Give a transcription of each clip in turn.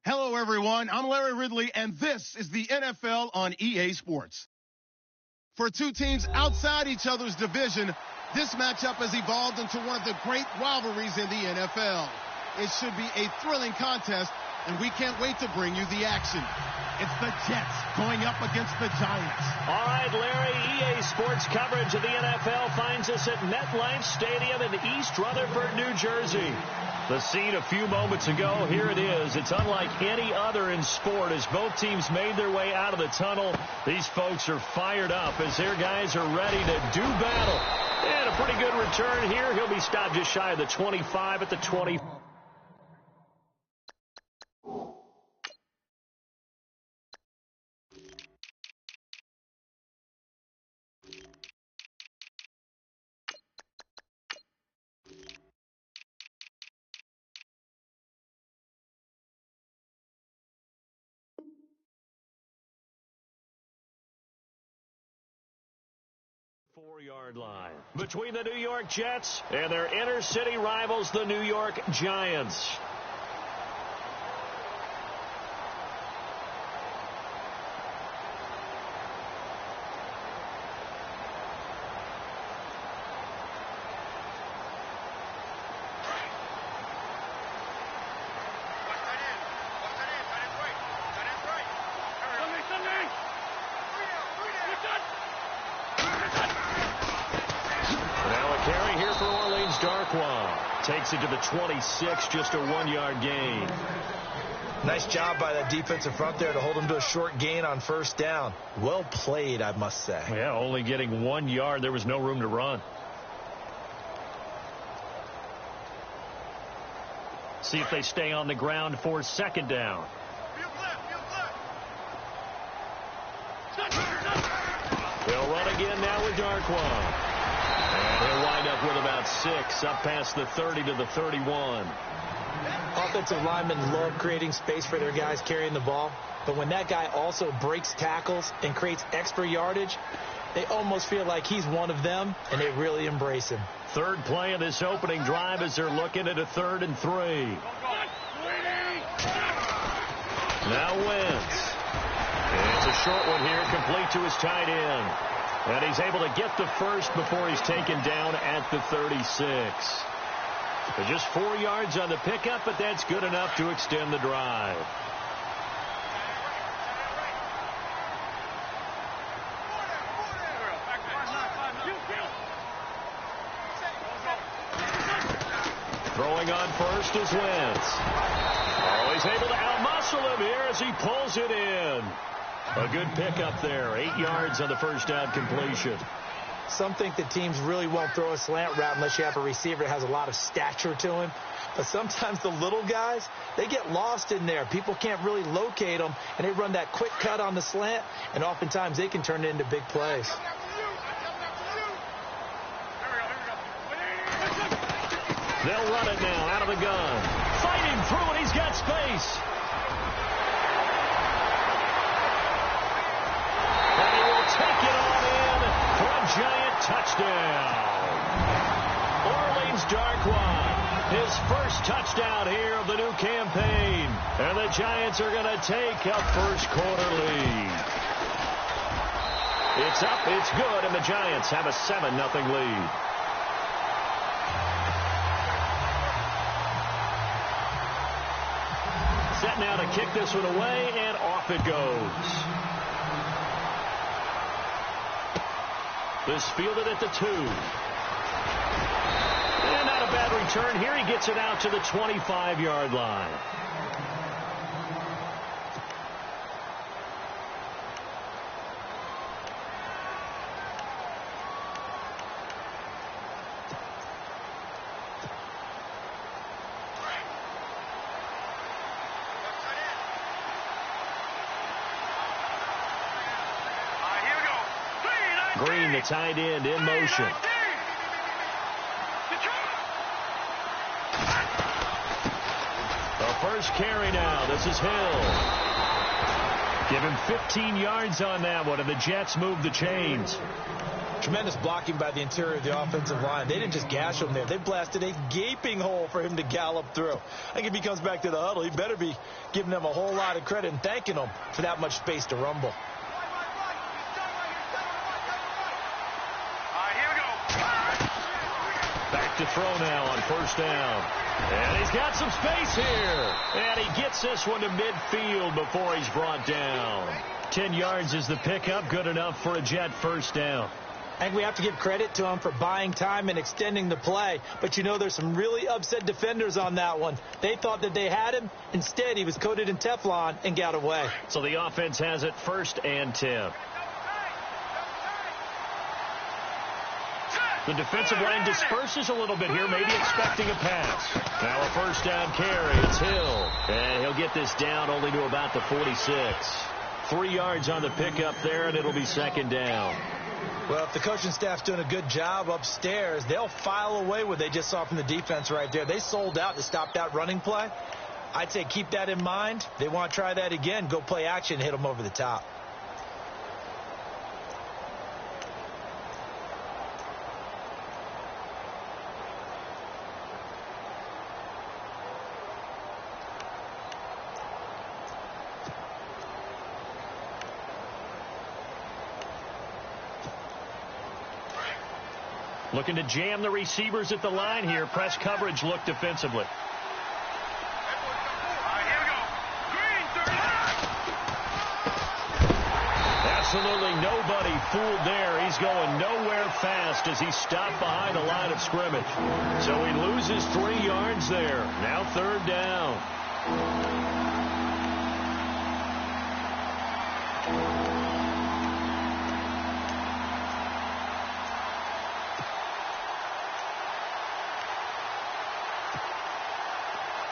Hello, everyone. I'm Larry Ridley, and this is the NFL on EA Sports. For two teams outside each other's division, this matchup has evolved into one of the great rivalries in the NFL. It should be a thrilling contest, and we can't wait to bring you the action. It's the Jets going up against the Giants. All right, Larry, EA Sports coverage of the NFL finds us at MetLife Stadium in East Rutherford, New Jersey. The scene a few moments ago, here it is. It's unlike any other in sport as both teams made their way out of the tunnel. These folks are fired up as their guys are ready to do battle. And a pretty good return here. He'll be stopped just shy of the 25 at the 20. 4-yard line between the New York Jets and their inner city rivals, the New York Giants. Takes it to the 26, just a 1-yard gain. Nice job by that defensive front there to hold him to a short gain on first down. Well played, I must say. Yeah, only getting 1 yard. There was no room to run. See if they stay on the ground for second down. They'll run again now with Darquan. And he'll wind up with about 6, up past the 30 to the 31. Offensive linemen love creating space for their guys carrying the ball, but when that guy also breaks tackles and creates extra yardage, they almost feel like he's one of them, and they really embrace him. Third play of this opening drive as they're looking at a 3rd and 3. Now Wentz. It's a short one here, complete to his tight end. And he's able to get the first before he's taken down at the 36. But just 4 yards on the pickup, but that's good enough to extend the drive. Throwing on first is Wentz. Oh, he's able to outmuscle him here as he pulls it in. A good pickup there. 8 yards on the first down completion. Some think that teams really won't throw a slant route unless you have a receiver that has a lot of stature to him. But sometimes the little guys, they get lost in there. People can't really locate them, and they run that quick cut on the slant, and oftentimes they can turn it into big plays. They'll run it now out of the gun. Fighting through, and he's got space. Take it on in for a Giant touchdown. Orleans Darquan, his first touchdown here of the new campaign. And the Giants are going to take a first-quarter lead. It's up, it's good, and the Giants have a 7-0 lead. Set now to kick this one away, and off it goes. This fielded at the 2. And not a bad return here. He gets it out to the 25-yard line. Green, the tight end, in motion. The first carry now. This is Hill. Give him 15 yards on that one, and the Jets move the chains. Tremendous blocking by the interior of the offensive line. They didn't just gash him there. They blasted a gaping hole for him to gallop through. I think if he comes back to the huddle, he better be giving them a whole lot of credit and thanking them for that much space to rumble. Back to throw now on first down. And he's got some space here. And he gets this one to midfield before he's brought down. 10 yards is the pickup. Good enough for a Jet first down. I think we have to give credit to him for buying time and extending the play. But, you know, there's some really upset defenders on that one. They thought that they had him. Instead, he was coated in Teflon and got away. So the offense has it 1st and 10. The defensive line disperses a little bit here, maybe expecting a pass. Now a first down carry. It's Hill. And he'll get this down only to about the 46. 3 yards on the pickup there, and it'll be 2nd down. Well, if the coaching staff's doing a good job upstairs, they'll file away what they just saw from the defense right there. They sold out to stop that running play. I'd say keep that in mind. They want to try that again. Go play action, hit them over the top. Looking to jam the receivers at the line here. Press coverage look defensively. Absolutely nobody fooled there. He's going nowhere fast as he's stopped behind the line of scrimmage. So he loses 3 yards there. Now 3rd down.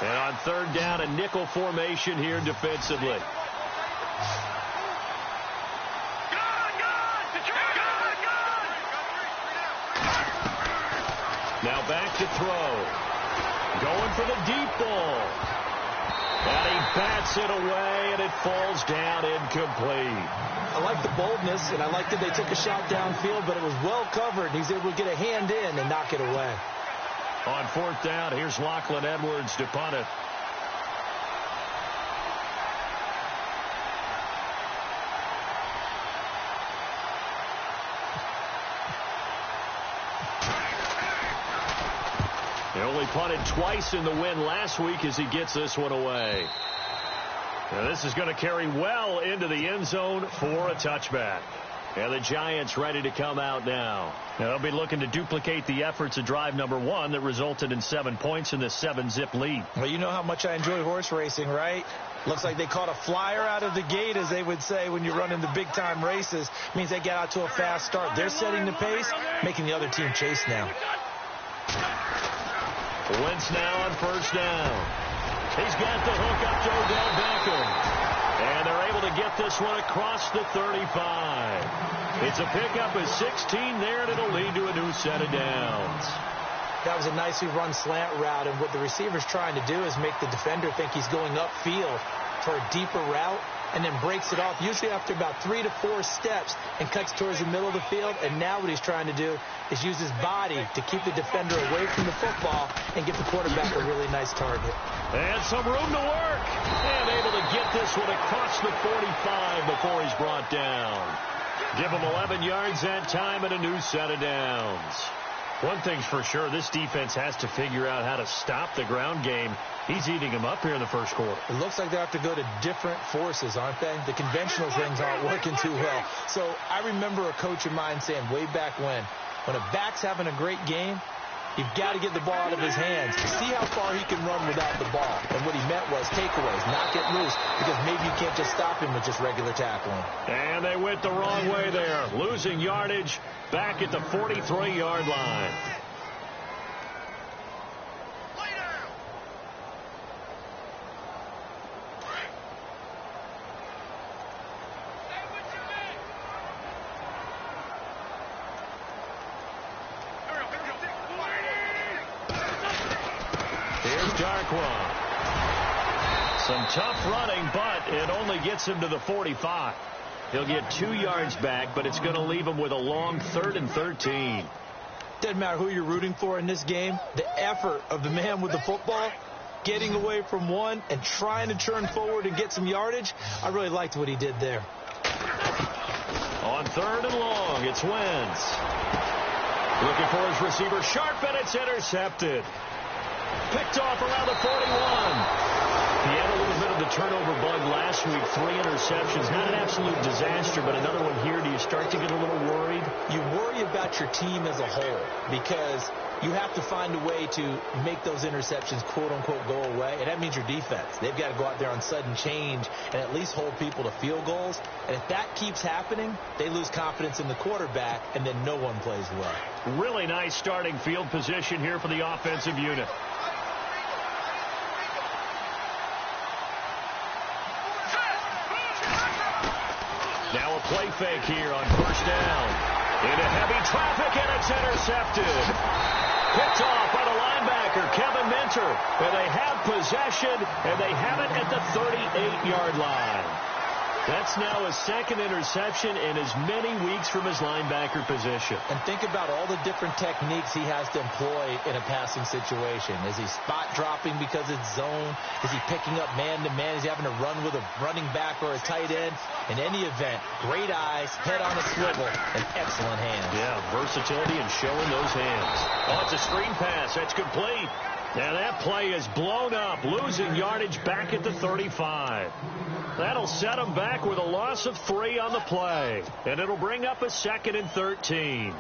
And on 3rd down, a nickel formation here defensively. Now back to throw. Going for the deep ball. And he bats it away, and it falls down incomplete. I like the boldness, and I like that they took a shot downfield, but it was well covered. He's able to get a hand in and knock it away. On 4th down, here's Lachlan Edwards to punt it. He only punted twice in the win last week as he gets this one away. Now this is going to carry well into the end zone for a touchback. And the Giants ready to come out now. They'll be looking to duplicate the efforts of drive number 1 that resulted in 7 points in the 7-zip lead. Well, you know how much I enjoy horse racing, right? Looks like they caught a flyer out of the gate, as they would say when you run in the big-time races. Means they get out to a fast start. They're setting the pace, making the other team chase now. Wentz now on 1st down. He's got the hook up to Odell Beckham. And they're able to get this one across the 35. It's a pickup of 16 there, and it'll lead to a new set of downs. That was a nicely run slant route, and what the receiver's trying to do is make the defender think he's going upfield for a deeper route, and then breaks it off, usually after about 3 to 4 steps, and cuts towards the middle of the field. And now what he's trying to do is use his body to keep the defender away from the football and give the quarterback a really nice target. And some room to work. And able to get this one across the 45 before he's brought down. Give him 11 yards that time and a new set of downs. One thing's for sure, this defense has to figure out how to stop the ground game. He's eating them up here in the first quarter. It looks like they have to go to different forces, aren't they? The conventional things aren't working too well. So I remember a coach of mine saying way back when a back's having a great game, you've got to get the ball out of his hands to see how far he can run without the ball. And what he meant was takeaways, knock it loose, because maybe you can't just stop him with just regular tackling. And they went the wrong way there, losing yardage back at the 43-yard line. Some tough running, but it only gets him to the 45. He'll get 2 yards back, but it's going to leave him with a long 3rd and 13. Doesn't matter who you're rooting for in this game. The effort of the man with the football, getting away from one and trying to turn forward and get some yardage, I really liked what he did there. On 3rd and long, it's Wentz. Looking for his receiver, sharp, and it's intercepted. Picked off around the 41. He had a little bit of the turnover bug last week, 3 interceptions. Not an absolute disaster, but another one here. Do you start to get a little worried? You worry about your team as a whole because you have to find a way to make those interceptions, quote-unquote, go away. And that means your defense. They've got to go out there on sudden change and at least hold people to field goals. And if that keeps happening, they lose confidence in the quarterback, and then no one plays well. Really nice starting field position here for the offensive unit. Now a play fake here on 1st down. Into heavy traffic, and it's intercepted. Picked off by the linebacker, Kevin Minter. And they have possession, and they have it at the 38-yard line. That's now his 2nd interception in as many weeks from his linebacker position. And think about all the different techniques he has to employ in a passing situation. Is he spot dropping because it's zone? Is he picking up man-to-man? Is he having to run with a running back or a tight end? In any event, great eyes, head on a swivel, and excellent hands. Yeah, versatility and showing those hands. Oh, it's a screen pass. That's complete. Now that play is blown up, losing yardage back at the 35. That'll set them back with a loss of 3 on the play. And it'll bring up a 2nd and 13.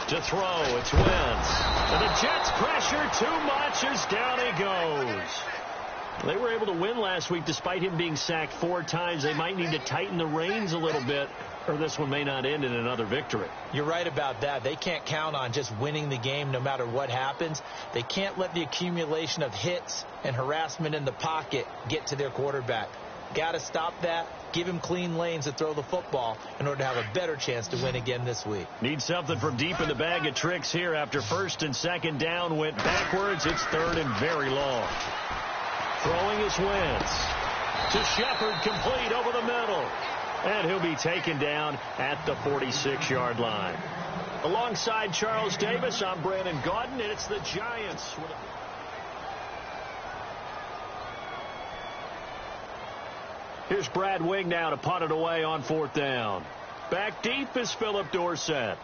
To throw, it's Wentz. And the Jets pressure too much as down he goes. They were able to win last week despite him being sacked 4 times. They might need to tighten the reins a little bit, or this one may not end in another victory. You're right about that. They can't count on just winning the game no matter what happens. They can't let the accumulation of hits and harassment in the pocket get to their quarterback. Got to stop that. Give him clean lanes to throw the football in order to have a better chance to win again this week. Need something from deep in the bag of tricks here after 1st and 2nd down went backwards. It's 3rd and very long. Throwing is Wentz. To Shepard, complete over the middle. And he'll be taken down at the 46-yard line. Alongside Charles Davis, I'm Brandon Gaudin, and it's the Giants. Here's Brad Wing now to punt it away on 4th down. Back deep is Philip Dorsett.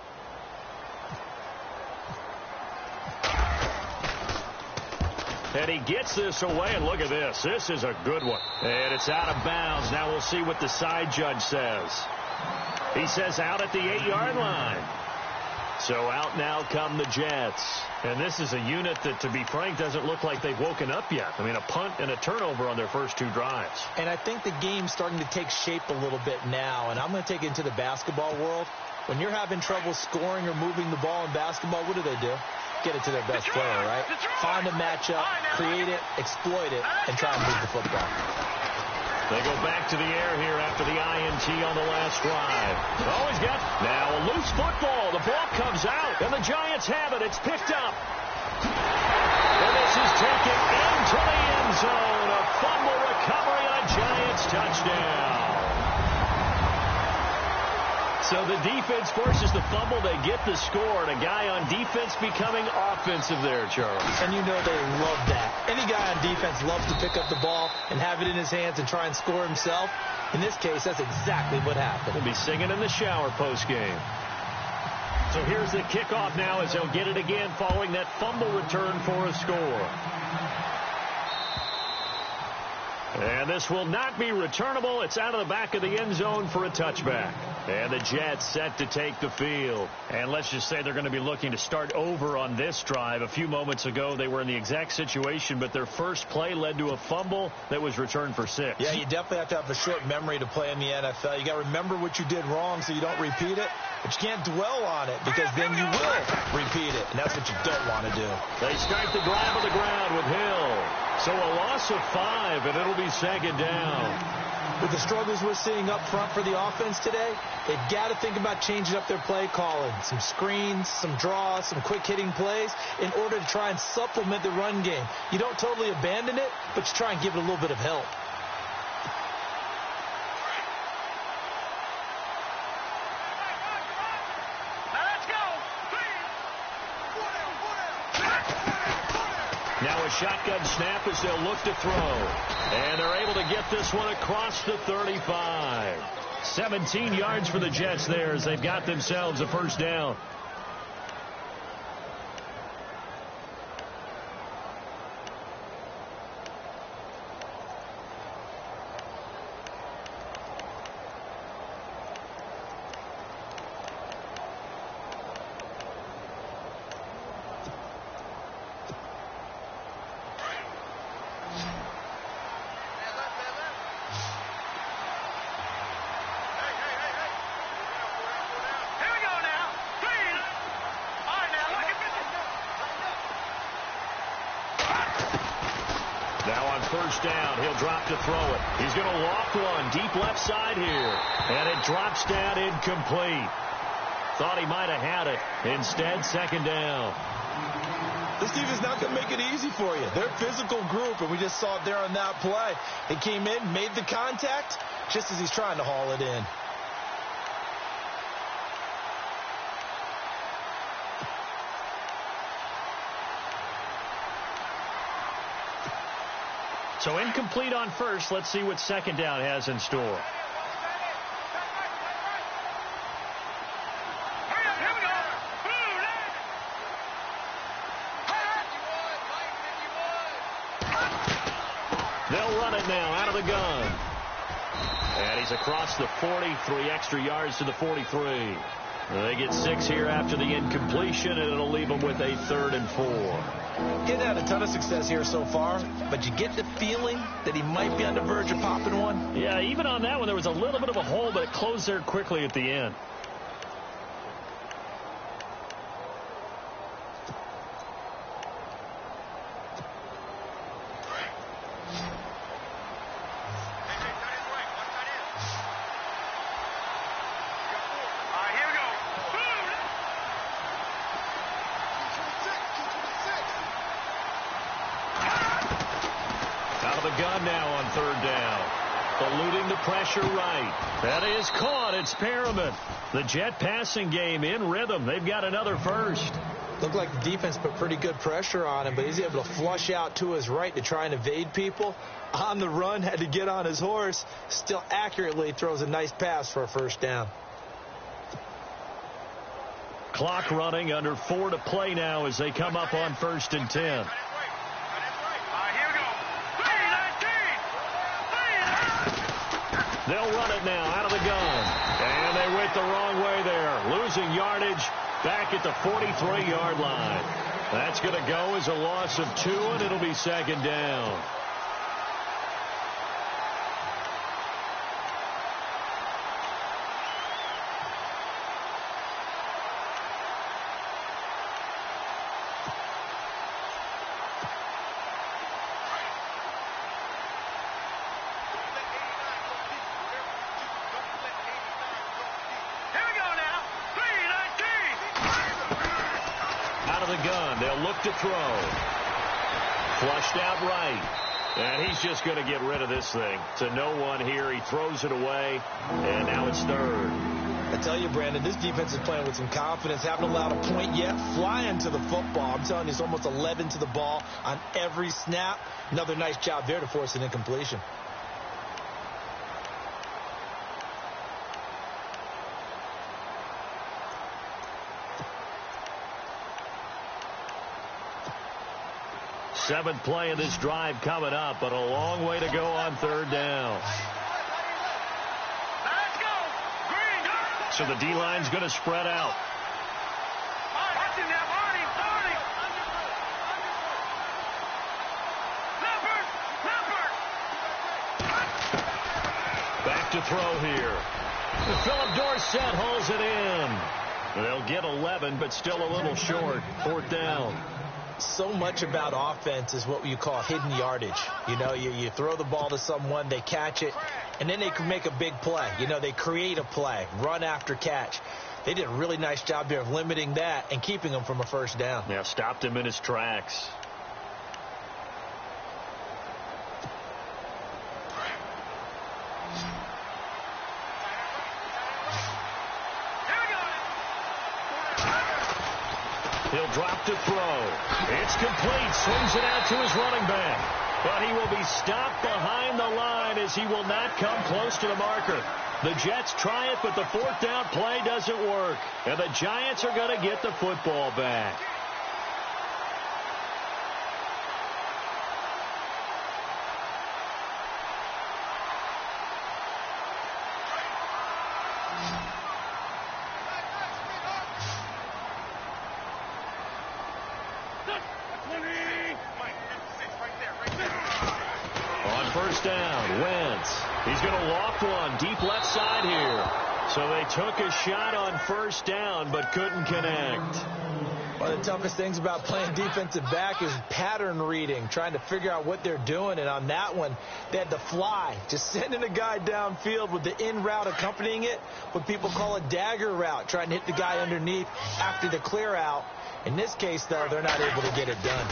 And he gets this away, and look at this. This is a good one. And it's out of bounds. Now we'll see what the side judge says. He says out at the 8-yard line. So out now come the Jets. And this is a unit that, to be frank, doesn't look like they've woken up yet. I mean, a punt and a turnover on their first 2 drives. And I think the game's starting to take shape a little bit now. And I'm going to take it into the basketball world. When you're having trouble scoring or moving the ball in basketball, what do? Get it to their best player, right? Find a matchup, create it, exploit it, and try and move the football. They go back to the air here after the INT on the last drive. Oh, he's got now a loose football. The ball comes out, and the Giants have it. It's picked up. And this is taken into the end zone. A fumble recovery on a Giants touchdown. So the defense forces the fumble. They get the score, and a guy on defense becoming offensive there, Charles. And you know they love that. Any guy on defense loves to pick up the ball and have it in his hands and try and score himself. In this case, that's exactly what happened. He'll be singing in the shower postgame. So here's the kickoff now as they'll get it again following that fumble return for a score. And this will not be returnable. It's out of the back of the end zone for a touchback. And the Jets set to take the field. And let's just say they're going to be looking to start over on this drive. A few moments ago, they were in the exact situation, but their first play led to a fumble that was returned for 6. Yeah, you definitely have to have a short memory to play in the NFL. You got to remember what you did wrong so you don't repeat it. But you can't dwell on it because then you will repeat it. And that's what you don't want to do. They start the drive on the ground with Hill. So a loss of 5, and it'll be second down. With the struggles we're seeing up front for the offense today, they've got to think about changing up their play calling. Some screens, some draws, some quick-hitting plays in order to try and supplement the run game. You don't totally abandon it, but you try and give it a little bit of help. Now a shotgun snap as they'll look to throw. And they're able to get this one across the 35. 17 yards for the Jets there as they've got themselves a first down. First down. He'll drop to throw it. He's going to walk one deep left side here. And it drops down incomplete. Thought he might have had it. Instead, second down. This defense is not going to make it easy for you. They're a physical group, and we just saw it there on that play. He came in, made the contact, just as he's trying to haul it in. So incomplete on first. Let's see what second down has in store. They'll run it now out of the gun. And he's across the 40, 3 extra yards to the 43. They get 6 here after the incompletion, and it'll leave them with a 3rd and 4. Getting had a ton of success here so far, but you get the feeling that he might be on the verge of popping one. Yeah, even on that one, there was a little bit of a hole, but it closed there quickly at the end. Pressure right. That is caught. It's Perriman. The Jet passing game in rhythm. They've got another first. Looked like the defense put pretty good pressure on him, but he's able to flush out to his right to try and evade people. On the run, had to get on his horse. Still accurately throws a nice pass for a first down. Clock running, under 4 to play now as they come up on 1st and 10. They'll run it now out of the gun. And they went the wrong way there. Losing yardage back at the 43-yard line. That's going to go as a loss of 2, and it'll be second down. To throw. Flushed out right. And he's just going to get rid of this thing. To no one here. He throws it away. And now it's 3rd. I tell you, Brandon, this defense is playing with some confidence. Haven't allowed a point yet. Flying to the football. I'm telling you, it's almost 11 to the ball on every snap. Another nice job there to force an incompletion. Seventh play of this drive coming up, but a long way to go on 3rd down. So the D-line's going to spread out. Back to throw here. Philip Dorsett hauls it in. They'll get 11, but still a little short. 4th down. So much about offense is what you call hidden yardage. You know, you throw the ball to someone, they catch it, and then they can make a big play. You know, they create a play, run after catch. They did a really nice job here of limiting that and keeping him from a first down. Yeah, stopped him in his tracks. He'll drop to throw. It's complete. Swings it out to his running back. But he will be stopped behind the line as he will not come close to the marker. The Jets try it, but the fourth down play doesn't work. And the Giants are going to get the football back. First down, Wentz. He's going to loft one deep left side here. So they took a shot on first down but couldn't connect. One of the toughest things about playing defensive back is pattern reading, trying to figure out what they're doing. And on that one, they had to fly, just sending a guy downfield with the in route accompanying it, what people call a dagger route, trying to hit the guy underneath after the clear out. In this case, though, they're not able to get it done.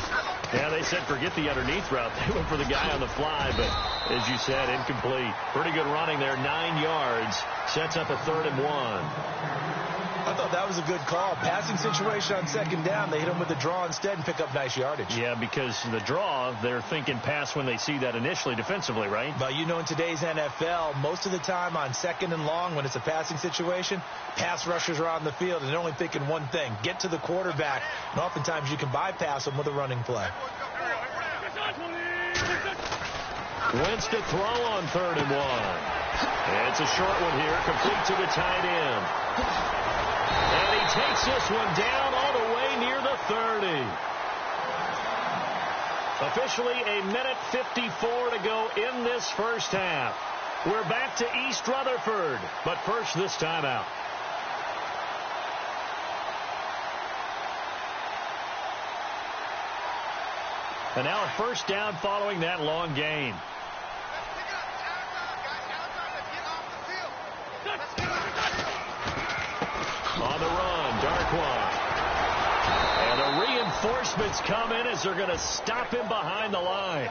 Yeah, they said forget the underneath route. They went for the guy on the fly, but as you said, incomplete. Pretty good running there, 9 yards. Sets up a 3rd and 1. I thought that was a good call. Passing situation on second down, they hit him with the draw instead and pick up nice yardage. Yeah, because the draw, they're thinking pass when they see that initially defensively, right? But you know, in today's NFL, most of the time on second and long, when it's a passing situation, pass rushers are on the field and they're only thinking one thing, get to the quarterback. And oftentimes you can bypass them with a running play. Wentz to throw on 3rd and 1. It's a short one here, complete to the tight end. And he takes this one down all the way near the 30. Officially a minute 54 to go in this first half. We're back to East Rutherford, but first this timeout. And now a first down following that long gain. On the run, Darkwan. And the reinforcements come in as they're going to stop him behind the line.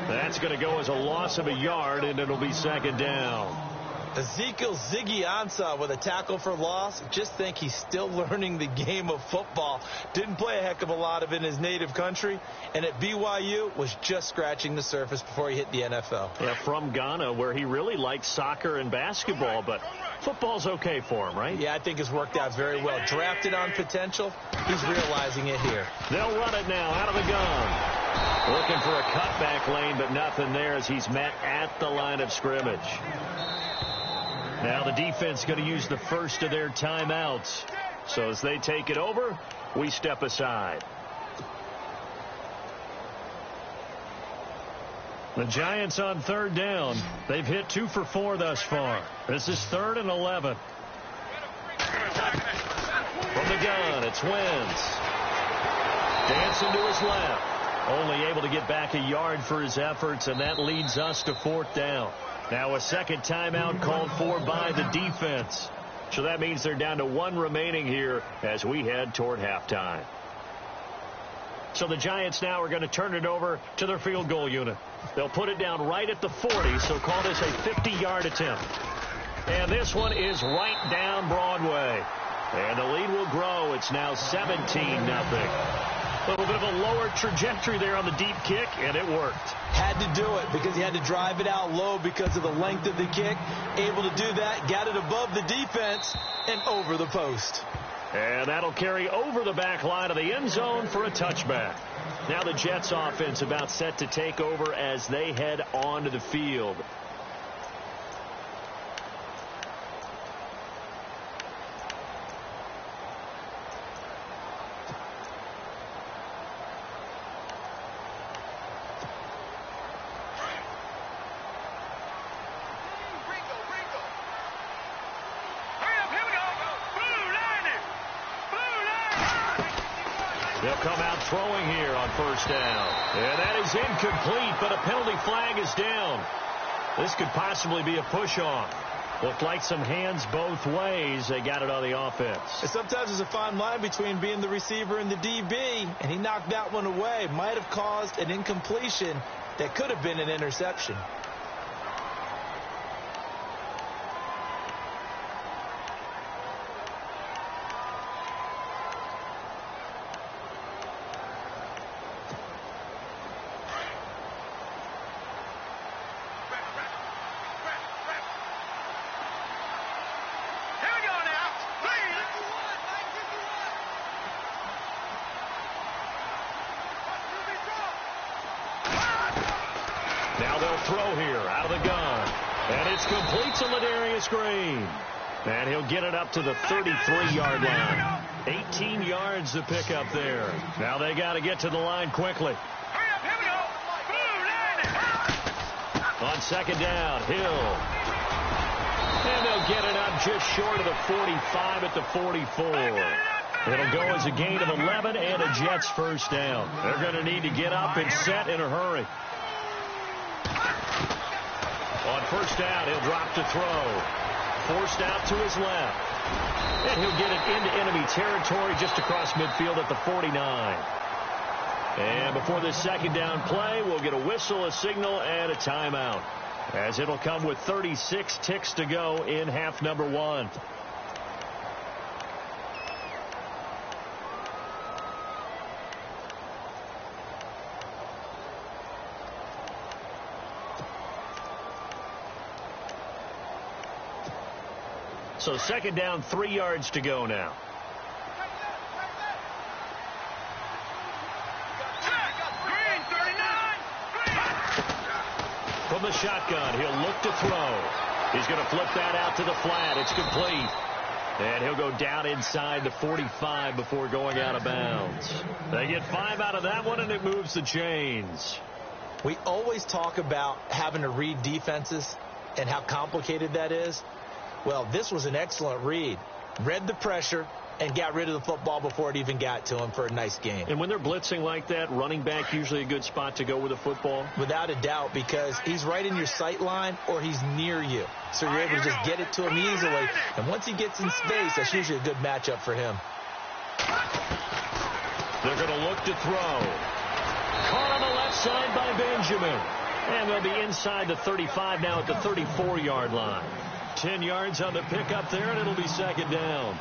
That's going to go as a loss of a yard, and it'll be second down. Ezekiel Ziggy Ansah with a tackle for loss. Just think he's still learning the game of football. Didn't play a heck of a lot of it in his native country. And at BYU was just scratching the surface before he hit the NFL. Yeah, from Ghana, where he really likes soccer and basketball. But football's okay for him, right? Yeah, I think it's worked out very well. Drafted on potential. He's realizing it here. They'll run it now out of the gun. Looking for a cutback lane, but nothing there as he's met at the line of scrimmage. Now the defense going to use the first of their timeouts. So as they take it over, we step aside. The Giants on 3rd down. They've hit 2 for 4 thus far. This is 3rd and 11. From the gun, it's Wentz. Dancing to his left. Only able to get back a yard for his efforts, and that leads us to 4th down. Now a second timeout called for by the defense. So that means they're down to 1 remaining here as we head toward halftime. So the Giants now are going to turn it over to their field goal unit. They'll put it down right at the 40, so call this a 50-yard attempt. And this one is right down Broadway. And the lead will grow. It's now 17-0. A little bit of a lower trajectory there on the deep kick, and it worked. Had to do it because he had to drive it out low because of the length of the kick. Able to do that, got it above the defense and over the post. And that'll carry over the back line of the end zone for a touchback. Now the Jets offense about set to take over as they head onto the field. He'll come out throwing here on first down. And that is incomplete, but a penalty flag is down. This could possibly be a push-off. Looked like some hands both ways. They got it on the offense. And sometimes there's a fine line between being the receiver and the DB, and he knocked that one away. Might have caused an incompletion that could have been an interception. Now they'll throw here out of the gun. And it's complete to Ladarius Green. And he'll get it up to the 33-yard line. 18 yards to pick up there. Now they got to get to the line quickly. On second down, Hill. And they'll get it up just short of the 45 at the 44. It'll go as a gain of 11 and a Jets first down. They're going to need to get up and set in a hurry. On first down, he'll drop to throw. Forced out to his left. And he'll get it into enemy territory just across midfield at the 49. And before this second down play, we'll get a whistle, a signal, and a timeout, as it'll come with 36 ticks to go in half number one. So second down, 3 yards to go now. From the shotgun, he'll look to throw. He's going to flip that out to the flat. It's complete. And he'll go down inside the 45 before going out of bounds. They get 5 out of that one, and it moves the chains. We always talk about having to read defenses and how complicated that is. Well, this was an excellent read. Read the pressure and got rid of the football before it even got to him for a nice gain. And when they're blitzing like that, running back usually a good spot to go with the football? Without a doubt, because he's right in your sight line or he's near you. So you're able to just get it to him easily. And once he gets in space, that's usually a good matchup for him. They're going to look to throw. Caught on the left side by Benjamin. And they'll be inside the 35 now at the 34-yard line. 10 yards on the pickup there, and it'll be second down.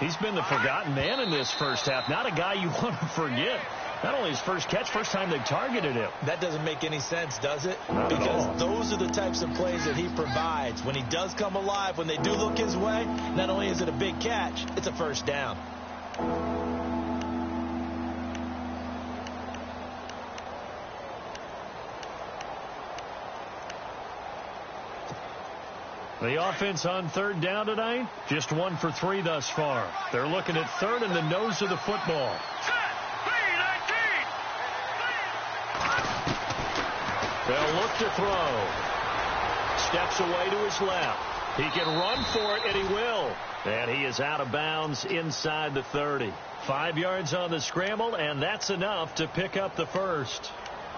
He's been the forgotten man in this first half. Not a guy you want to forget. Not only his first catch, first time they targeted him. That doesn't make any sense, does it? Because those are the types of plays that he provides. When he does come alive, when they do look his way, not only is it a big catch, it's a first down. The offense on third down tonight, just 1 for 3 thus far. They're looking at third and the nose of the football. They'll look to throw. Steps away to his left. He can run for it, and he will. And he is out of bounds inside the 30. 5 yards on the scramble, and that's enough to pick up the first.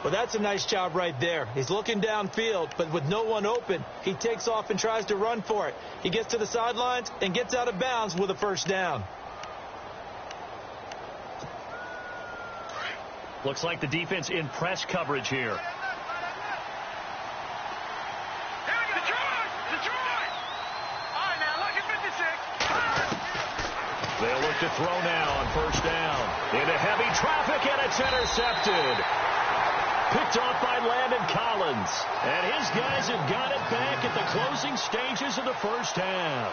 Well, that's a nice job right there. He's looking downfield, but with no one open, he takes off and tries to run for it. He gets to the sidelines and gets out of bounds with a first down. Looks like the defense in press coverage here. They'll look to throw now on first down. Into heavy traffic, and it's intercepted. Picked off by Landon Collins. And his guys have got it back at the closing stages of the first half.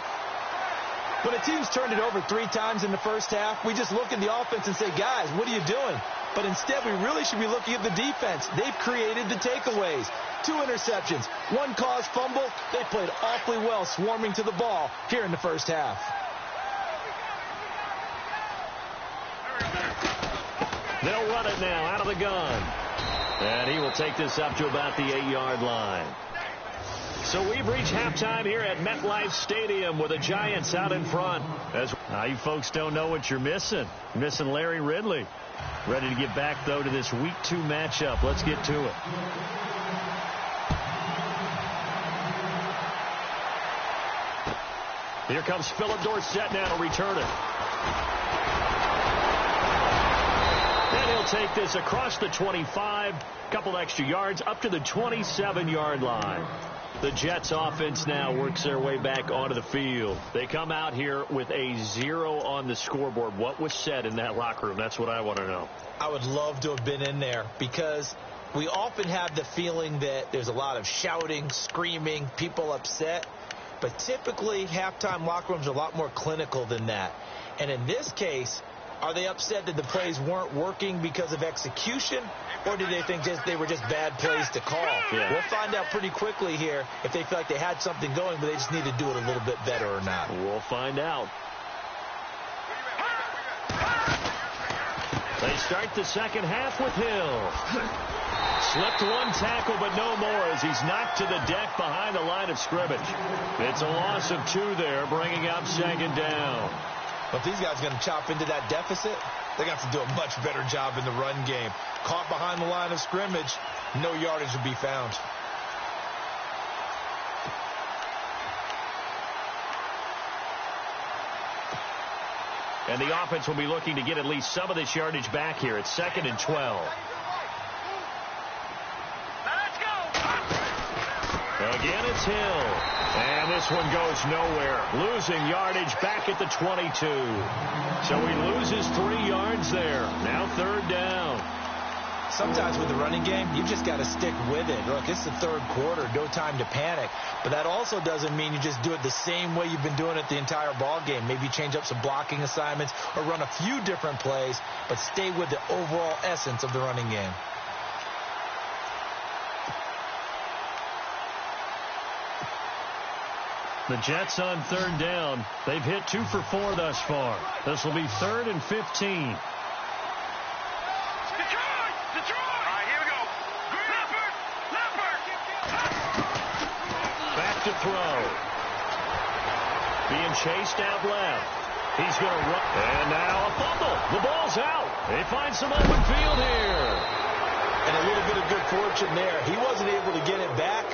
When a team's turned it over 3 times in the first half, we just look at the offense and say, guys, what are you doing? But instead, we really should be looking at the defense. They've created the takeaways. 2 interceptions, 1 caused fumble. They played awfully well swarming to the ball here in the first half. They'll run it now out of the gun. And he will take this up to about the 8-yard line. So we've reached halftime here at MetLife Stadium with the Giants out in front. As you folks don't know what you're missing. You're missing Larry Ridley. Ready to get back, though, to this Week 2 matchup. Let's get to it. Here comes Philip Dorsett now to return it. And he'll take this across the 25, couple extra yards, up to the 27-yard line. The Jets offense now works their way back onto the field. They come out here with a 0 on the scoreboard. What was said in that locker room? That's what I want to know. I would love to have been in there because we often have the feeling that there's a lot of shouting, screaming, people upset. But typically, halftime locker rooms are a lot more clinical than that. And in this case, are they upset that the plays weren't working because of execution, or do they think they were just bad plays to call? Yeah. We'll find out pretty quickly here if they feel like they had something going, but they just need to do it a little bit better or not. We'll find out. They start the second half with Hill. Slipped one tackle, but no more as he's knocked to the deck behind the line of scrimmage. It's a loss of 2 there, bringing up second down. But if these guys are going to chop into that deficit, they're going to have to do a much better job in the run game. Caught behind the line of scrimmage, no yardage will be found. And the offense will be looking to get at least some of this yardage back here. It's 2nd and 12. Let's go. Again, it's Hill. And this one goes nowhere. Losing yardage back at the 22. So he loses 3 yards there. Now 3rd down. Sometimes with the running game, you just got to stick with it. Look, it's the 3rd quarter, no time to panic. But that also doesn't mean you just do it the same way you've been doing it the entire ball game. Maybe change up some blocking assignments or run a few different plays, but stay with the overall essence of the running game. The Jets on 3rd down. They've hit 2 for 4 thus far. This will be 3rd and 15. To throw. Being chased out left. He's going to run. And now a fumble. The ball's out. They find some open field here. And a little bit of good fortune there. He wasn't able to get it back,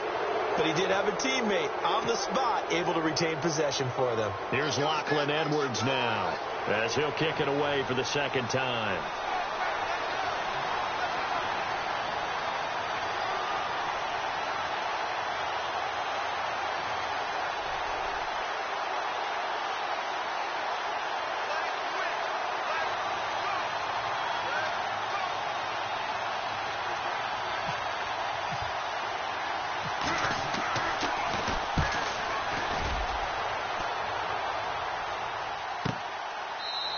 but he did have a teammate on the spot able to retain possession for them. Here's Lachlan Edwards now as he'll kick it away for the 2nd time.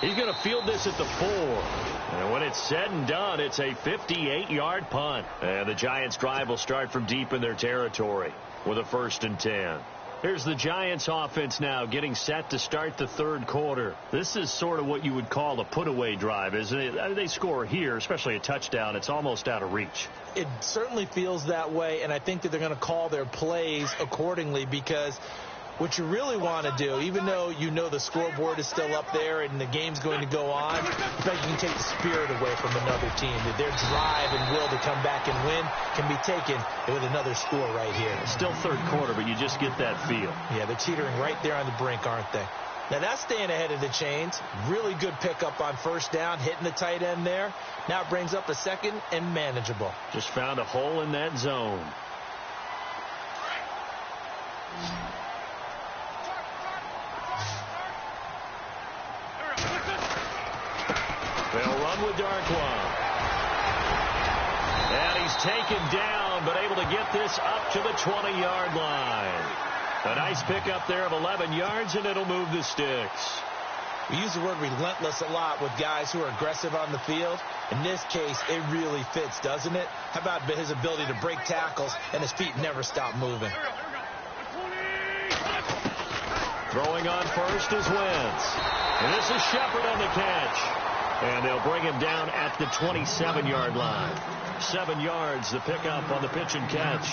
He's going to field this at the 4. And when it's said and done, it's a 58-yard punt. And the Giants' drive will start from deep in their territory with a 1st and 10. Here's the Giants' offense now getting set to start the 3rd quarter. This is sort of what you would call a put-away drive, isn't it? They score here, especially a touchdown. It's almost out of reach. It certainly feels that way, and I think that they're going to call their plays accordingly because what you really want to do, even though you know the scoreboard is still up there and the game's going to go on, but you can take the spirit away from another team. That their drive and will to come back and win can be taken with another score right here. It's still 3rd quarter, but you just get that feel. Yeah, they're teetering right there on the brink, aren't they? Now that's staying ahead of the chains. Really good pickup on 1st down, hitting the tight end there. Now it brings up a 2nd and manageable. Just found a hole in that zone. They'll run with Darkwa. And he's taken down, but able to get this up to the 20-yard line. A nice pickup there of 11 yards, and it'll move the sticks. We use the word relentless a lot with guys who are aggressive on the field. In this case, it really fits, doesn't it? How about his ability to break tackles and his feet never stop moving? Throwing on first is Wentz. And this is Shepard on the catch. And they'll bring him down at the 27-yard line. 7 yards, the pickup on the pitch and catch.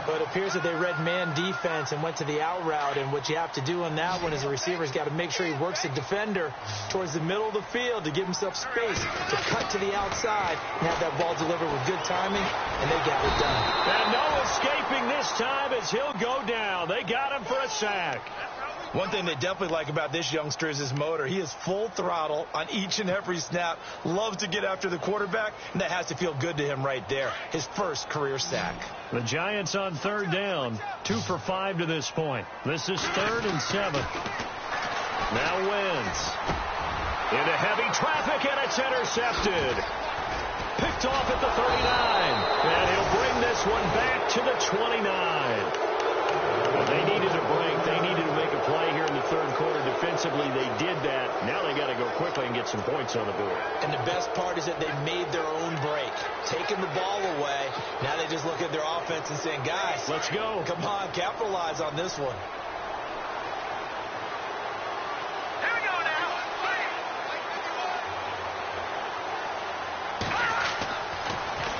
Well, it appears that they read man defense and went to the out route, and what you have to do on that one is the receiver's got to make sure he works the defender towards the middle of the field to give himself space to cut to the outside and have that ball delivered with good timing, and they got it done. And no escaping this time as he'll go down. They got him for a sack. One thing they definitely like about this youngster is his motor. He is full throttle on each and every snap, loves to get after the quarterback, and that has to feel good to him right there. His first career sack. The Giants on third down, 2 for 5 to this point. This is 3rd and 7. Now Wentz into heavy traffic, and it's intercepted. Picked off at the 39, and he'll bring this one back to the 29. They needed a break. They needed to make a play here in the third quarter. Defensively, they did that. Now they got to go quickly and get some points on the board. And the best part is that they made their own break. Taking the ball away. Now they just look at their offense and saying, guys, let's go. Come on, capitalize on this one. Here we go now.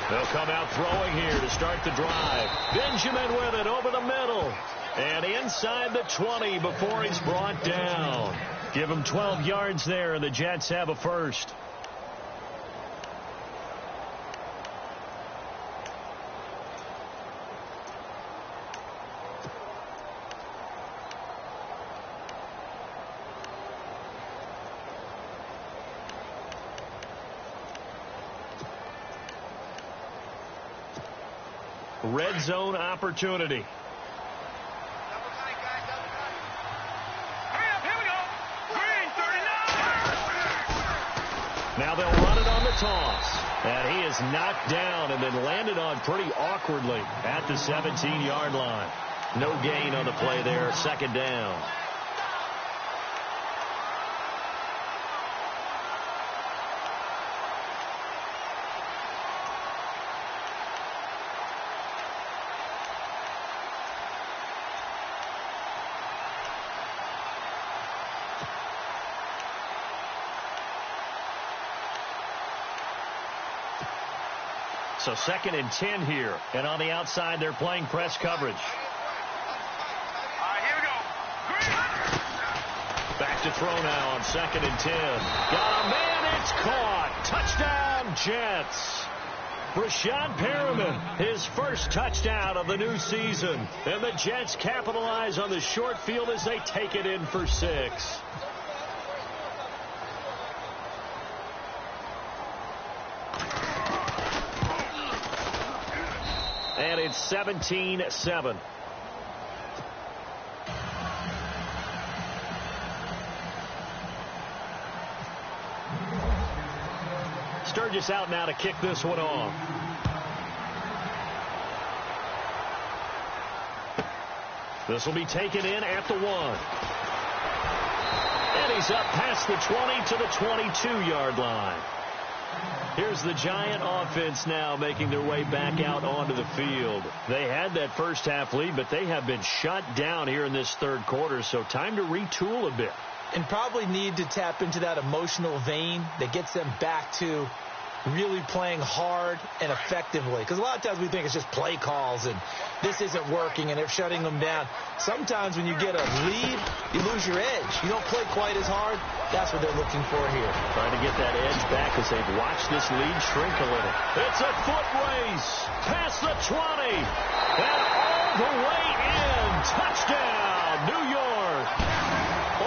They'll come out throwing here to start the drive. Benjamin with it over the middle. And inside the 20 before he's brought down. Give him 12 yards there, and the Jets have a first. Red zone opportunity. Now they'll run it on the toss. And he is knocked down and then landed on pretty awkwardly at the 17-yard line. No gain on the play there. 2nd down. So 2nd and 10 here. And on the outside, they're playing press coverage. Here we go. Back to throw now on 2nd and 10. Got a man. It's caught. Touchdown, Jets. Rashad Perriman, his first touchdown of the new season. And the Jets capitalize on the short field as they take it in for 6. And it's 17-7. Sturgis out now to kick this one off. This will be taken in at the 1. And he's up past the 20 to the 22-yard line. Here's the Giant offense now making their way back out onto the field. They had that first half lead, but they have been shut down here in this third quarter, so time to retool a bit. And probably need to tap into that emotional vein that gets them back to really playing hard and effectively. Because a lot of times we think it's just play calls and this isn't working and they're shutting them down. Sometimes when you get a lead, you lose your edge. You don't play quite as hard. That's what they're looking for here. Trying to get that edge back as they've watched this lead shrink a little. It's a foot race past the 20 and all the way in. Touchdown, New York.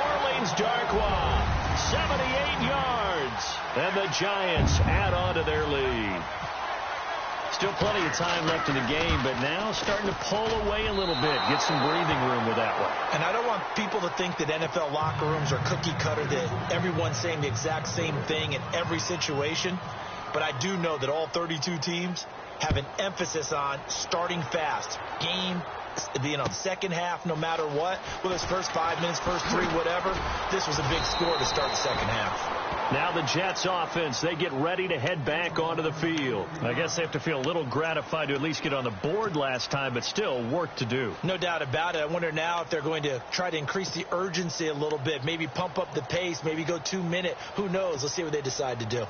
Orleans Darkwa, 78 yards. And the Giants add on to their lead. Still plenty of time left in the game, but now starting to pull away a little bit. Get some breathing room with that one. And I don't want people to think that NFL locker rooms are cookie cutter, that everyone's saying the exact same thing in every situation. But I do know that all 32 teams have an emphasis on starting fast. Game, second half, no matter what. Whether it's first 5 minutes, first 3, whatever. This was a big score to start the second half. Now the Jets offense, they get ready to head back onto the field. I guess they have to feel a little gratified to at least get on the board last time, but still work to do. No doubt about it. I wonder now if they're going to try to increase the urgency a little bit, maybe pump up the pace, maybe go 2 minute. Who knows? Let's see what they decide to do.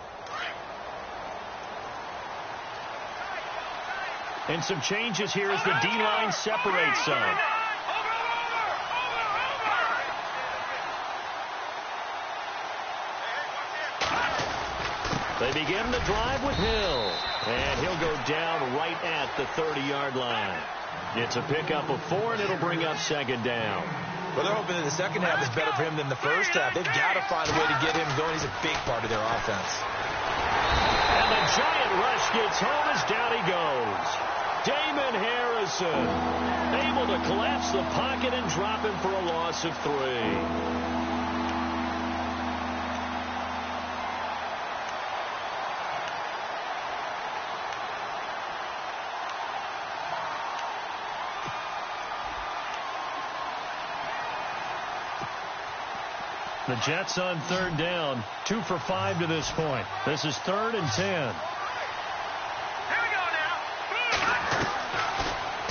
And some changes here as the D-line separates some. They begin the drive with Hill. And he'll go down right at the 30-yard line. It's a pickup of 4, and it'll bring up second down. Well, they're hoping that the second half is better for him than the first half. They've got to find a way to get him going. He's a big part of their offense. And the Giant rush gets home as down he goes. Damon Harrison able to collapse the pocket and drop him for a loss of 3. The Jets on third down, 2 for 5 to this point. This is 3rd and 10. Here we go now.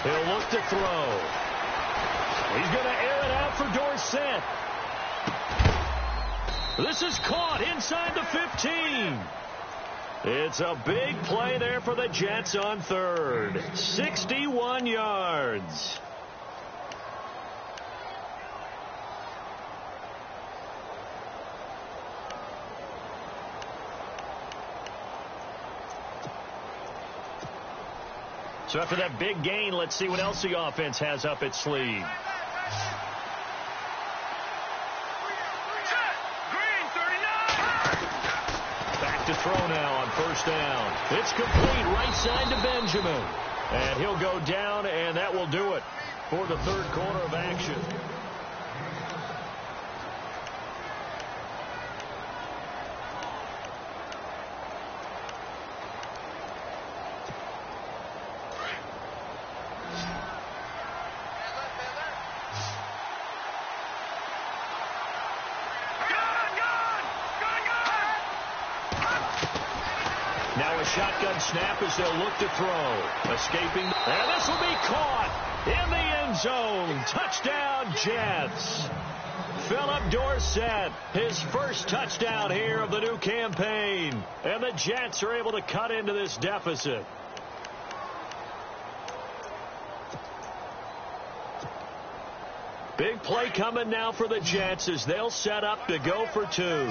He'll look to throw. He's going to air it out for Dorsett. This is caught inside the 15. It's a big play there for the Jets on third. 61 yards. So after that big gain, let's see what else the offense has up its sleeve. Green, 39. Back to throw now on first down. It's complete right side to Benjamin. And he'll go down, and that will do it for the third quarter of action. Shotgun snap as they'll look to throw. Escaping. And this will be caught in the end zone. Touchdown, Jets. Philip Dorsett, his first touchdown here of the new campaign. And the Jets are able to cut into this deficit. Big play coming now for the Jets as they'll set up to go for 2.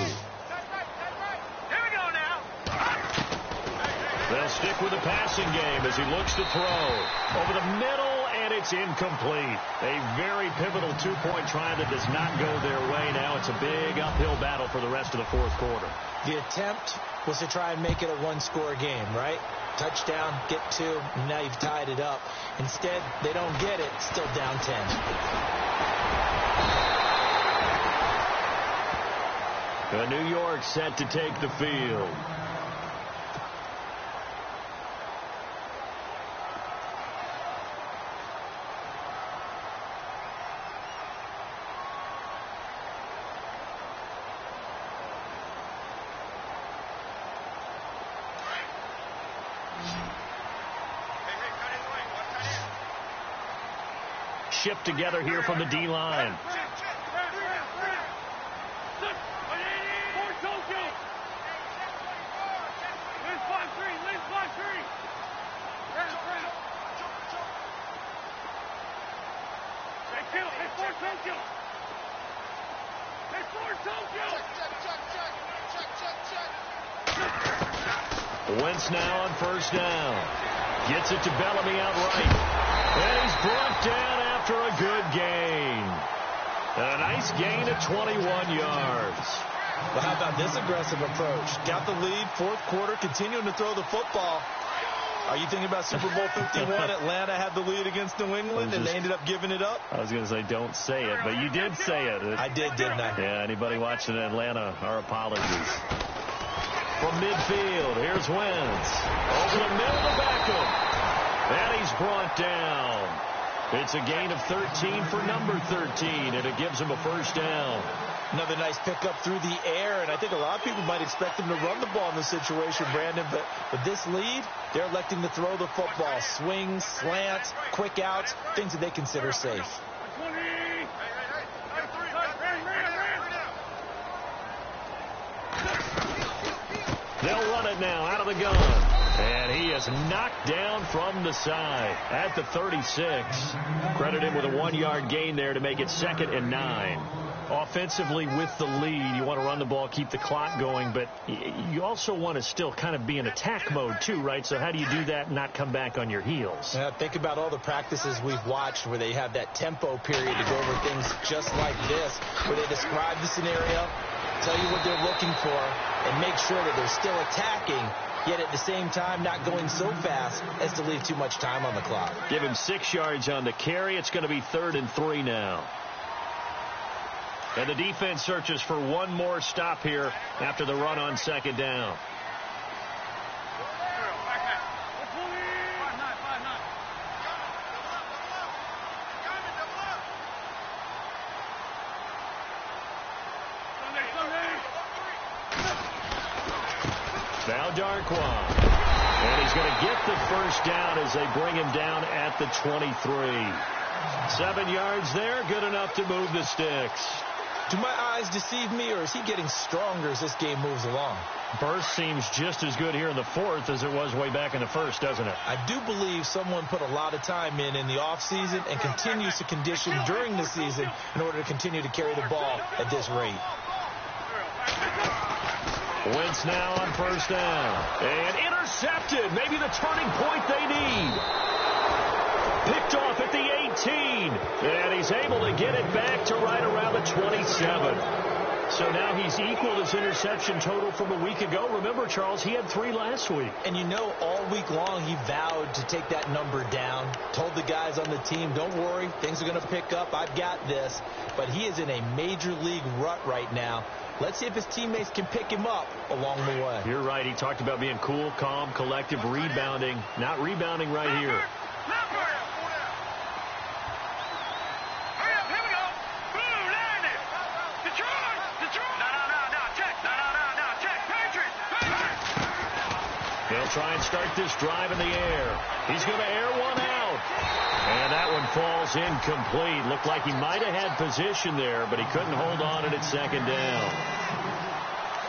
They'll stick with the passing game as he looks to throw. Over the middle, and it's incomplete. A very pivotal 2-point try that does not go their way. Now it's a big uphill battle for the rest of the fourth quarter. The attempt was to try and make it a one-score game, right? Touchdown, get 2, and now you've tied it up. Instead, they don't get it, still down 10. New York set to take the field. Shift together here from the D-line. Wentz now on first down. Gets it to Bellamy outright. And he's brought down after a good gain. A nice gain of 21 yards. Well, how about this aggressive approach? Got the lead, fourth quarter, continuing to throw the football. Are you thinking about Super Bowl 51? Atlanta had the lead against New England, and they ended up giving it up? I was going to say don't say it, but you did say it. I did, didn't I? Yeah, anybody watching Atlanta, our apologies. From midfield, here's Wentz. Over the middle to Beckham. And he's brought down. It's a gain of 13 for number 13, and it gives him a first down. Another nice pickup through the air, and I think a lot of people might expect him to run the ball in this situation, Brandon, but with this lead, they're electing to throw the football. Swings, slants, quick outs, things that they consider safe. They'll run it now out of the gun. And he is knocked down from the side at the 36. Credit him with a 1-yard gain there to make it 2nd and 9. Offensively with the lead, you want to run the ball, keep the clock going, but you also want to still kind of be in attack mode too, right? So how do you do that and not come back on your heels? Yeah, think about all the practices we've watched where they have that tempo period to go over things just like this, where they describe the scenario, tell you what they're looking for, and make sure that they're still attacking, yet at the same time not going so fast as to leave too much time on the clock. Give him 6 yards on the carry. It's going to be 3rd and 3 now. And the defense searches for one more stop here after the run on 2nd down. Now Darquan. And he's going to get the first down as they bring him down at the 23. 7 yards there, good enough to move the sticks. Do my eyes deceive me, or is he getting stronger as this game moves along? Burst seems just as good here in the 4th as it was way back in the 1st, doesn't it? I do believe someone put a lot of time in the offseason and continues to condition during the season in order to continue to carry the ball at this rate. Wentz now on 1st down. And intercepted. Maybe the turning point they need. Picked off at the 18. And he's able to get it back to right around the 27. So now he's equaled his interception total from a week ago. Remember, Charles, he had 3 last week. And you know, all week long he vowed to take that number down. Told the guys on the team, don't worry, things are going to pick up. I've got this. But he is in a major league rut right now. Let's see if his teammates can pick him up along the way. You're right. He talked about being cool, calm, collective, rebounding. Not rebounding right here. They'll try and start this drive in the air. He's going to air one out. And that one falls incomplete. Looked like he might have had position there, but he couldn't hold on at 2nd down.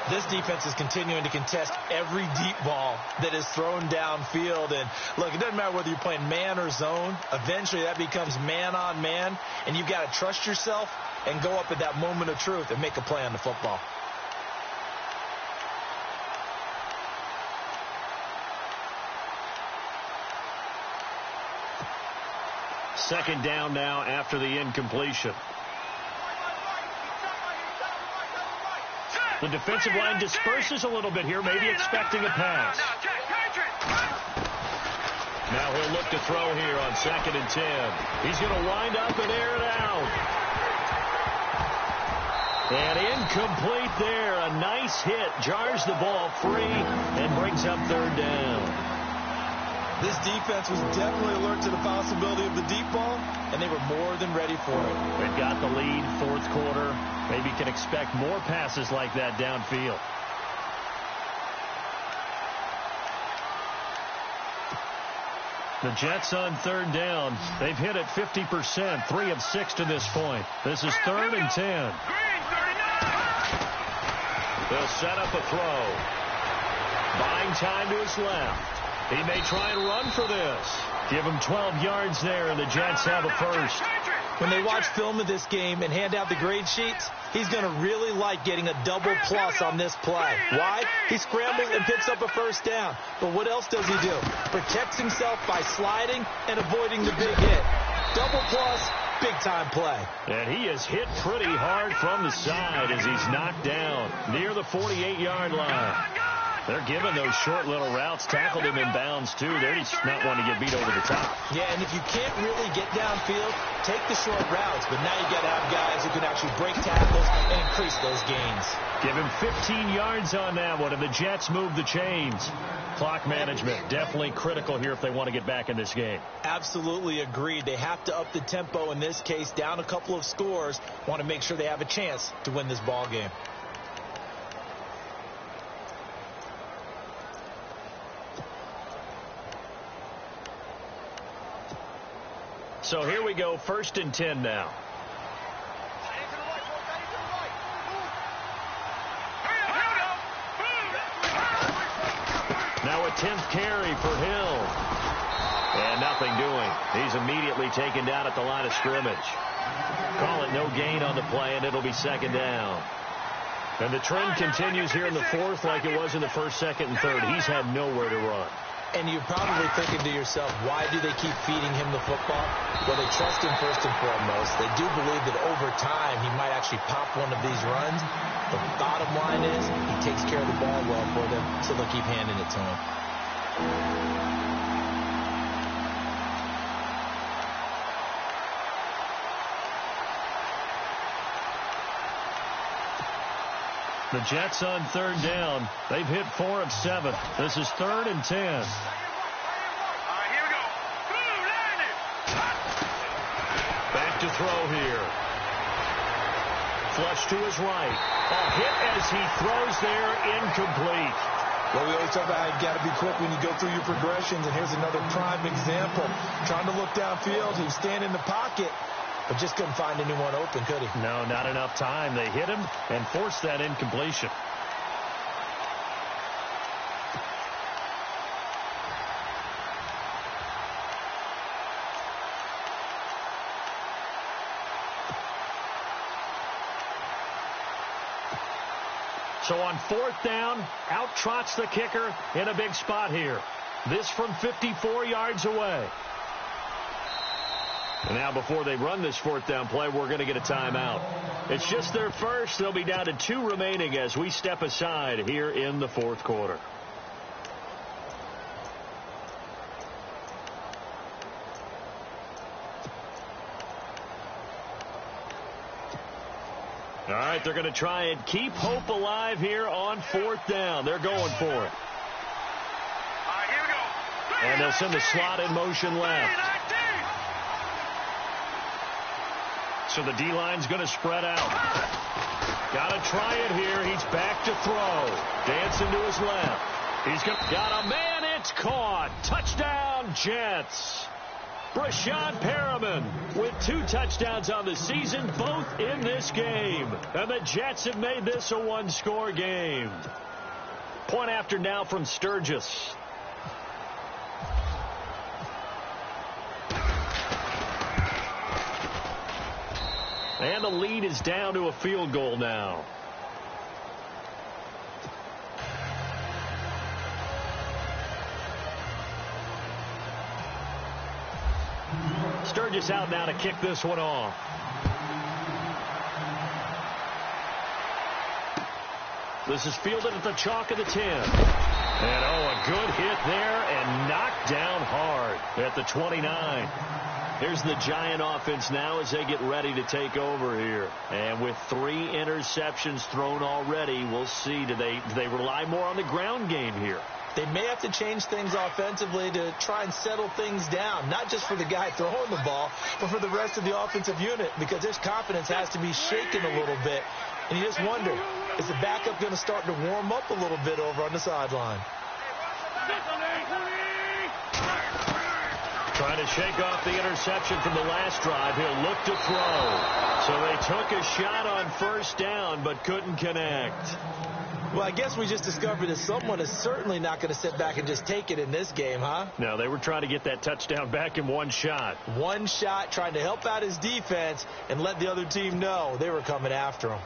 This defense is continuing to contest every deep ball that is thrown downfield. And, look, it doesn't matter whether you're playing man or zone. Eventually that becomes man on man, and you've got to trust yourself and go up at that moment of truth and make a play on the football. Second down now after the incompletion. The defensive line disperses a little bit here, maybe expecting a pass. Now he'll look to throw here on 2nd and 10. He's going to wind up and air it out. And incomplete there. A nice hit. Jars the ball free and brings up 3rd down. This defense was definitely alert to the possibility of the deep ball, and they were more than ready for it. They've got the lead, 4th quarter. Maybe can expect more passes like that downfield. The Jets on 3rd down. They've hit it 50%, 3 of 6 to this point. This is 3rd and 10. They'll set up a throw. Buying time to his left. He may try and run for this. Give him 12 yards there, and the Jets have a first. When they watch film of this game and hand out the grade sheets, he's going to really like getting a double plus on this play. Why? He scrambles and picks up a 1st down. But what else does he do? Protects himself by sliding and avoiding the big hit. Double plus, big-time play. And he is hit pretty hard from the side as he's knocked down near the 48-yard line. They're giving those short little routes. Tackled him in bounds, too. They're just not wanting to get beat over the top. Yeah, and if you can't really get downfield, take the short routes. But now you got to have guys who can actually break tackles and increase those gains. Give him 15 yards on that one, and the Jets move the chains. Clock management, definitely critical here if they want to get back in this game. Absolutely agreed. They have to up the tempo in this case, down a couple of scores. Want to make sure they have a chance to win this ball game. So here we go, 1st and 10 now. Now a 10th carry for Hill. And nothing doing. He's immediately taken down at the line of scrimmage. Call it no gain on the play, and it'll be second down. And the trend continues here in the fourth like it was in the first, second, and third. He's had nowhere to run. And you're probably thinking to yourself, why do they keep feeding him the football? Well, they trust him first and foremost. They do believe that over time he might actually pop one of these runs. The bottom line is he takes care of the ball well for them, so they'll keep handing it to him. The Jets on third down. They've hit 4 of 7. This is 3rd and 10. All right, here we go. Boom, line it. Back to throw here. Flush to his right. A hit as he throws there, incomplete. Well, we always talk about how you got to be quick when you go through your progressions, and here's another prime example. Trying to look downfield, he was standing in the pocket, but just couldn't find anyone open, could he? No, not enough time. They hit him and forced that incompletion. So on 4th down, out trots the kicker in a big spot here. This from 54 yards away. And now before they run this 4th down play, we're going to get a timeout. It's just their first. They'll be down to 2 remaining as we step aside here in the 4th quarter. All right, they're going to try and keep hope alive here on 4th down. They're going for it. All right, here we go. And they'll send the slot in motion left. So the D-line's going to spread out. Got to try it here. He's back to throw. Dancing to his left. He's got a man. It's caught. Touchdown, Jets. Brashad Perriman with 2 touchdowns on the season, both in this game. And the Jets have made this a 1-score game. Point after now from Sturgis. And the lead is down to a field goal now. Sturgis out now to kick this one off. This is fielded at the chalk of the 10. And a good hit there and knocked down hard at the 29. Here's the Giant offense now as they get ready to take over here. And with 3 interceptions thrown already, we'll see. Do they rely more on the ground game here? They may have to change things offensively to try and settle things down, not just for the guy throwing the ball, but for the rest of the offensive unit, because his confidence has to be shaken a little bit. And you just wonder, is the backup going to start to warm up a little bit over on the sideline? Trying to shake off the interception from the last drive. He'll look to throw. So they took a shot on 1st down, but couldn't connect. Well, I guess we just discovered that someone is certainly not going to sit back and just take it in this game, huh? No, they were trying to get that touchdown back in 1 shot. 1 shot, trying to help out his defense and let the other team know they were coming after him.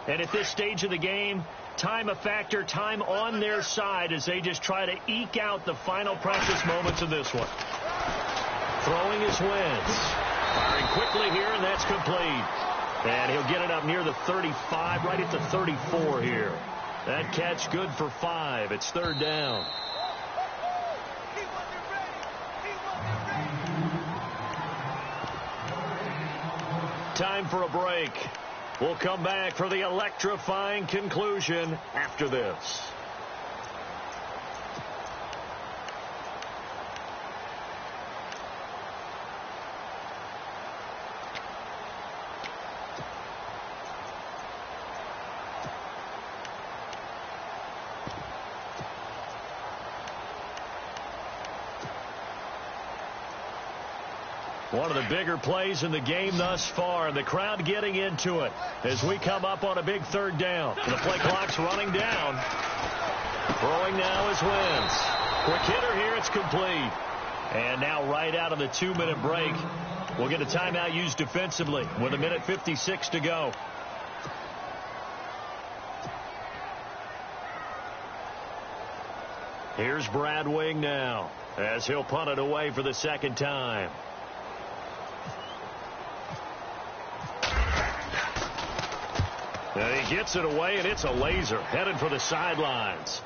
And at this stage of the game, time a factor, time on their side as they just try to eke out the final precious moments of this one. Throwing his Wentz. Firing quickly here, and that's complete. And he'll get it up near the 35, right at the 34 here. That catch good for 5. It's 3rd down. Time for a break. We'll come back for the electrifying conclusion after this. One of the bigger plays in the game thus far, and the crowd getting into it as we come up on a big third down. The play clock's running down. Throwing now is Wentz. Quick hitter here, it's complete. And now right out of the 2-minute break, we'll get a timeout used defensively with 1:56 to go. Here's Brad Wing now as he'll punt it away for the second time. And he gets it away, and it's a laser headed for the sidelines.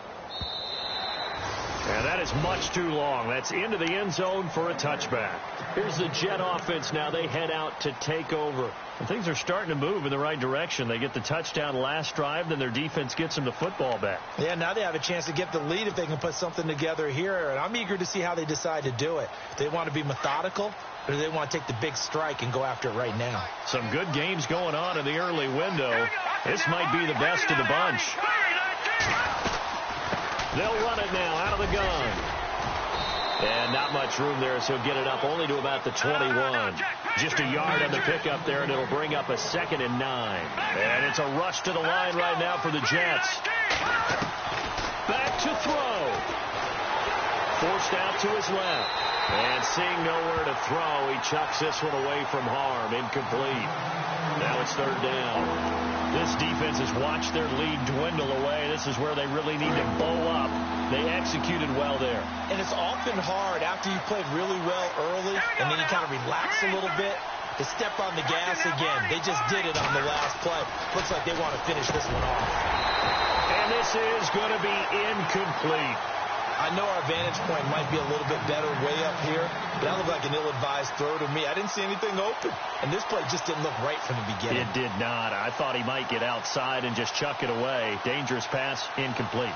And that is much too long. That's into the end zone for a touchback. Here's the Jet offense now. They head out to take over. And things are starting to move in the right direction. They get the touchdown last drive, then their defense gets them the football back. Yeah, now they have a chance to get the lead if they can put something together here. And I'm eager to see how they decide to do it. Do they want to be methodical, or do they want to take the big strike and go after it right now? Some good games going on in the early window. This might be the best of the bunch. They'll run it now out of the gun. And not much room there, so he'll get it up only to about the 21. Just a yard on the pickup there, and it'll bring up a 2nd and 9. And it's a rush to the line right now for the Jets. Back to throw. Forced out to his left. And seeing nowhere to throw, he chucks this one away from harm. Incomplete. Now it's third down. This defense has watched their lead dwindle away. This is where they really need to bow up. They executed well there. And it's often hard after you played really well early and then you kind of relax a little bit to step on the gas again. They just did it on the last play. Looks like they want to finish this one off. And this is going to be incomplete. I know our vantage point might be a little bit better way up here, but that looked like an ill-advised throw to me. I didn't see anything open, and this play just didn't look right from the beginning. It did not. I thought he might get outside and just chuck it away. Dangerous pass, incomplete.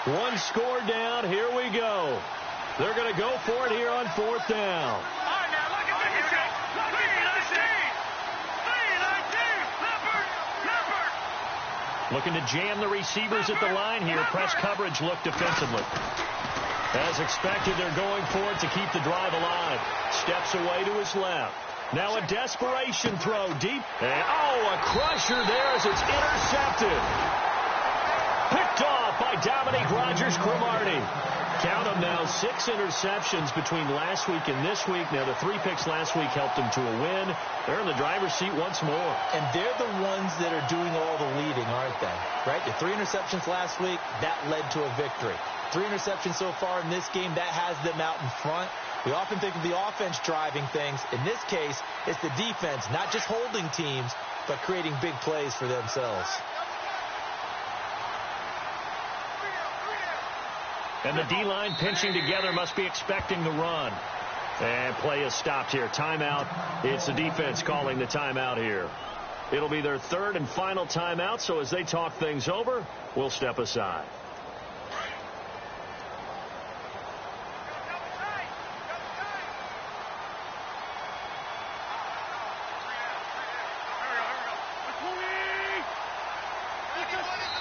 One score down. Here we go. They're going to go for it here on 4th down. All right, now look at this. Look at Looking to jam the receivers at the line here. Press coverage look defensively. As expected, they're going for it to keep the drive alive. Steps away to his left. Now a desperation throw deep. And, a crusher there as it's intercepted. Picked off by Dominique Rodgers-Cromartie. Count them now, 6 interceptions between last week and this week. Now, the 3 picks last week helped them to a win. They're in the driver's seat once more. And they're the ones that are doing all the leading, aren't they? Right? The 3 interceptions last week, that led to a victory. 3 interceptions so far in this game, that has them out in front. We often think of the offense driving things. In this case, it's the defense, not just holding teams, but creating big plays for themselves. And the D-line pinching together, must be expecting the run. And play is stopped here. Timeout. It's the defense calling the timeout here. It'll be their 3rd and final timeout, so as they talk things over, we'll step aside.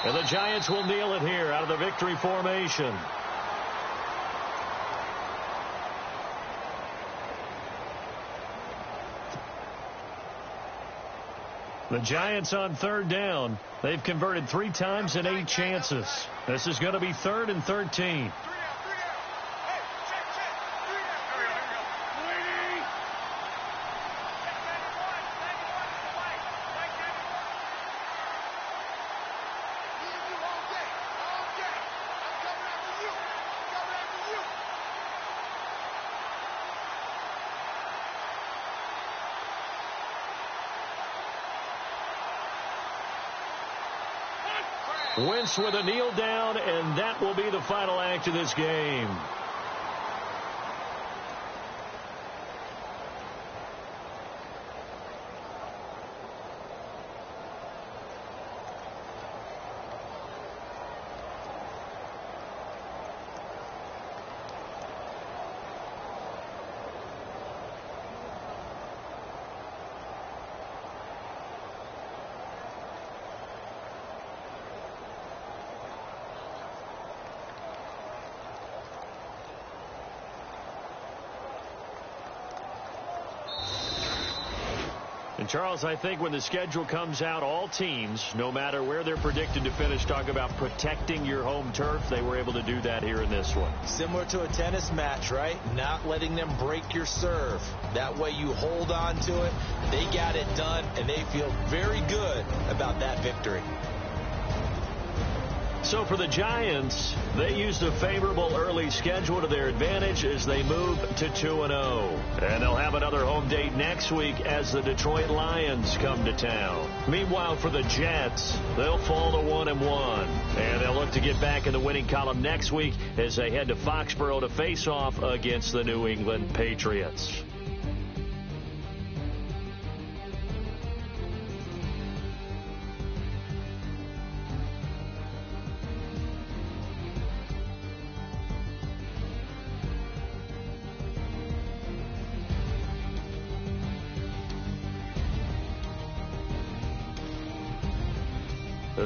And the Giants will kneel it here out of the victory formation. The Giants on 3rd down. They've converted 3 times in 8 chances. This is going to be 3rd and 13. Wentz with a kneel down, and that will be the final act of this game. Charles, I think when the schedule comes out, all teams, no matter where they're predicted to finish, talk about protecting your home turf. They were able to do that here in this one. Similar to a tennis match, right? Not letting them break your serve. That way you hold on to it. They got it done, and they feel very good about that victory. So for the Giants, they used a favorable early schedule to their advantage as they move to 2-0. And they'll have another home date next week as the Detroit Lions come to town. Meanwhile, for the Jets, they'll fall to 1-1. And they'll look to get back in the winning column next week as they head to Foxborough to face off against the New England Patriots.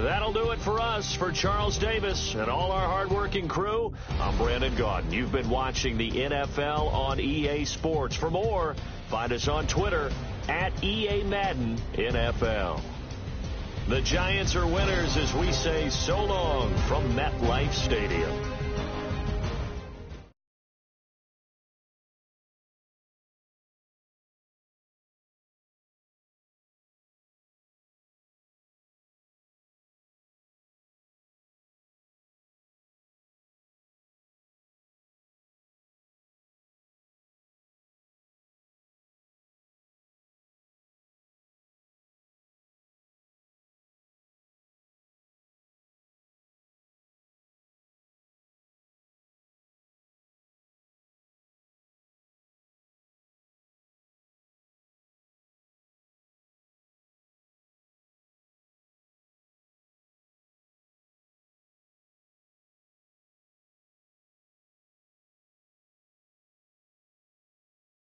That'll do it for us. For Charles Davis and all our hardworking crew, I'm Brandon Gaudin. You've been watching the NFL on EA Sports. For more, find us on Twitter at EA Madden NFL. The Giants are winners as we say so long from MetLife Stadium.